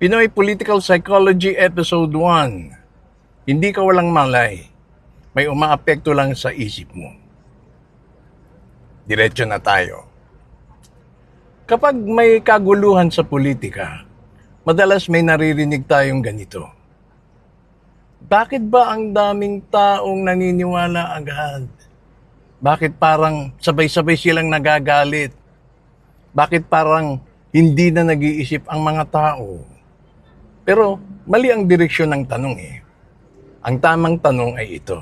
Pinoy Political Psychology Episode 1. Hindi ka walang malay. May umaapekto lang sa isip mo. Diretso na tayo. Kapag may kaguluhan sa politika, madalas may naririnig tayong ganito. Bakit ba ang daming taong naniniwala agad? Bakit parang sabay-sabay silang nagagalit? Bakit parang hindi na nag-iisip ang mga tao? Pero mali ang direksyon ng tanong eh. Ang tamang tanong ay ito.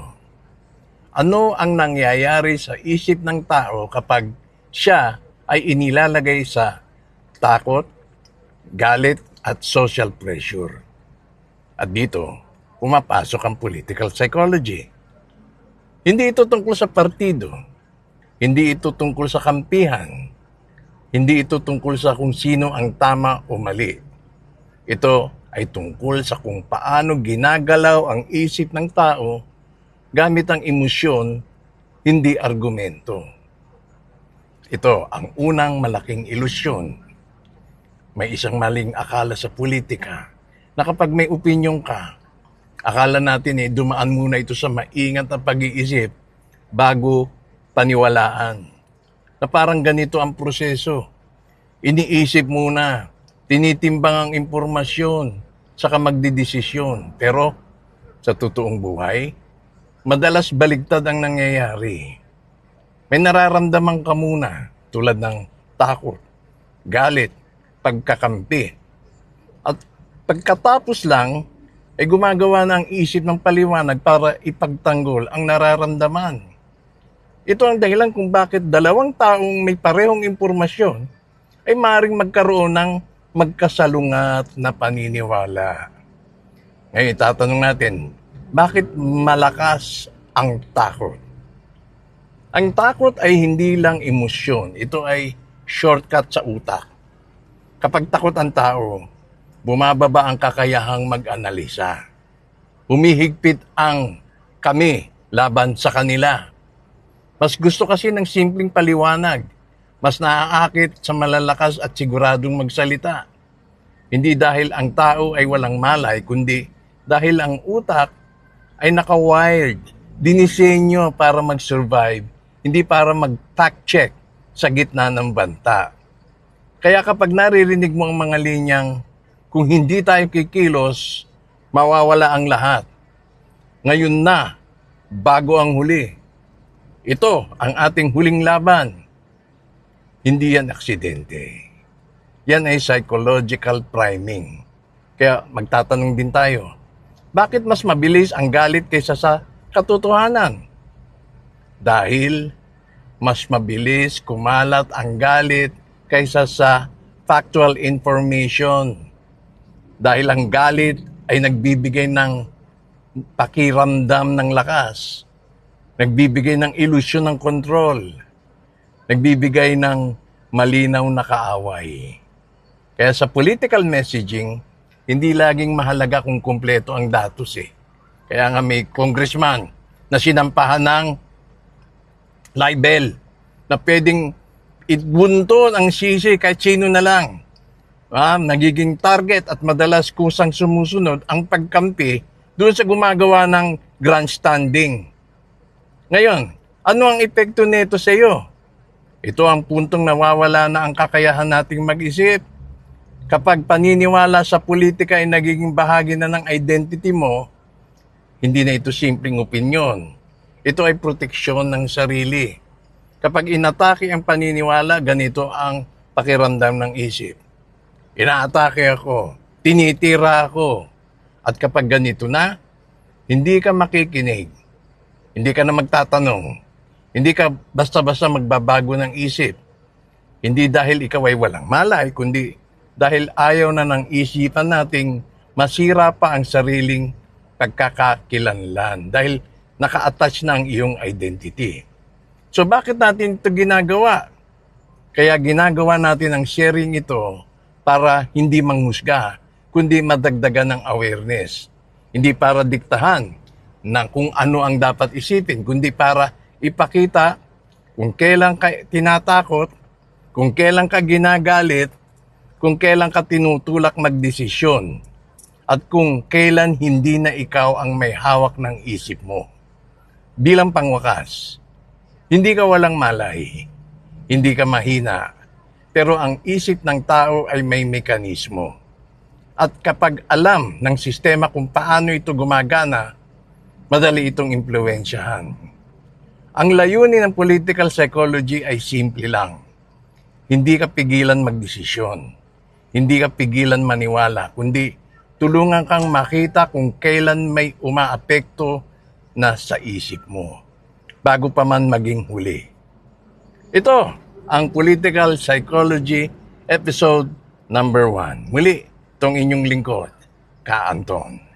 Ano ang nangyayari sa isip ng tao kapag siya ay inilalagay sa takot, galit at social pressure? At dito, pumapasok ang political psychology. Hindi ito tungkol sa partido. Hindi ito tungkol sa kampihan. Hindi ito tungkol sa kung sino ang tama o mali. Ito ay tungkol sa kung paano ginagalaw ang isip ng tao gamit ang emosyon, hindi argumento. Ito ang unang malaking ilusyon. May isang maling akala sa politika na kapag may opinyon ka, akala natin dumaan muna ito sa maingat na pag-iisip bago paniwalaan. Na parang ganito ang proseso. Iniisip muna, tinitimbang ang impormasyon, saka magdidesisyon. Pero sa totoong buhay, madalas baligtad ang nangyayari. May nararamdaman ka muna tulad ng takot, galit, pagkakampi. At pagkatapos lang, ay gumagawa na ang isip ng paliwanag para ipagtanggol ang nararamdaman. Ito ang dahilan kung bakit dalawang taong may parehong impormasyon ay maaaring magkaroon ng magkasalungat na paniniwala. Ngayon, itatanong natin, bakit malakas ang takot? Ang takot ay hindi lang emosyon, ito ay shortcut sa utak. Kapag takot ang tao, bumababa ang kakayahang mag-analisa. Humihigpit ang kami laban sa kanila. Mas gusto kasi ng simpleng paliwanag. Mas naaakit sa malalakas at siguradong magsalita. Hindi dahil ang tao ay walang malay, kundi dahil ang utak ay naka-wired, dinisenyo para mag-survive, hindi para mag-fact check sa gitna ng banta. Kaya kapag naririnig mo ang mga linyang, kung hindi tayo kikilos, mawawala ang lahat. Ngayon na, bago ang huli. Ito ang ating huling laban. Hindi yan aksidente. Yan ay psychological priming. Kaya magtatanong din tayo, bakit mas mabilis ang galit kaysa sa katotohanan? Dahil mas mabilis kumalat ang galit kaysa sa factual information. Dahil ang galit ay nagbibigay ng pakiramdam ng lakas. Nagbibigay ng ilusyon ng kontrol. Nagbibigay ng malinaw na kaaway. Kaya sa political messaging, hindi laging mahalaga kung kumpleto ang datos eh. Kaya nga may congressman na sinampahan ng libel na pwedeng ibunton ang sisi kahit sino na lang. Nagiging target at madalas kusang sumusunod ang pagkampi doon sa gumagawa ng grandstanding. Ngayon, ano ang epekto nito sa iyo? Ito ang puntong nawawala na ang kakayahan nating mag-isip. Kapag paniniwala sa politika ay nagiging bahagi na ng identity mo, hindi na ito simpleng opinyon. Ito ay proteksyon ng sarili. Kapag inatake ang paniniwala, ganito ang pakiramdam ng isip. Inaatake ako, tinitira ako. At kapag ganito na, hindi ka makikinig. Hindi ka na magtatanong. Hindi ka basta-basta magbabago ng isip. Hindi dahil ikaw ay walang malay, kundi dahil ayaw na ng isipan nating masira pa ang sariling pagkakakilanlan. Dahil naka-attach na ang iyong identity. So bakit natin ito ginagawa? Kaya ginagawa natin ang sharing ito para hindi manghusga, kundi madagdagan ng awareness. Hindi para diktahan na kung ano ang dapat isipin, kundi para ipakita kung kailan ka tinatakot, kung kailan ka ginagalit, kung kailan ka tinutulak magdesisyon at kung kailan hindi na ikaw ang may hawak ng isip mo. Bilang pangwakas, hindi ka walang malay, hindi ka mahina, pero ang isip ng tao ay may mekanismo. At kapag alam ng sistema kung paano ito gumagana, madali itong impluwensyahan. Ang layunin ng political psychology ay simple lang. Hindi ka pigilan magdesisyon. Hindi ka pigilan maniwala, kundi tulungan kang makita kung kailan may umaapekto na sa isip mo, bago pa man maging huli. Ito ang Political Psychology episode number 1. Muli, itong inyong lingkod, Ka Anton.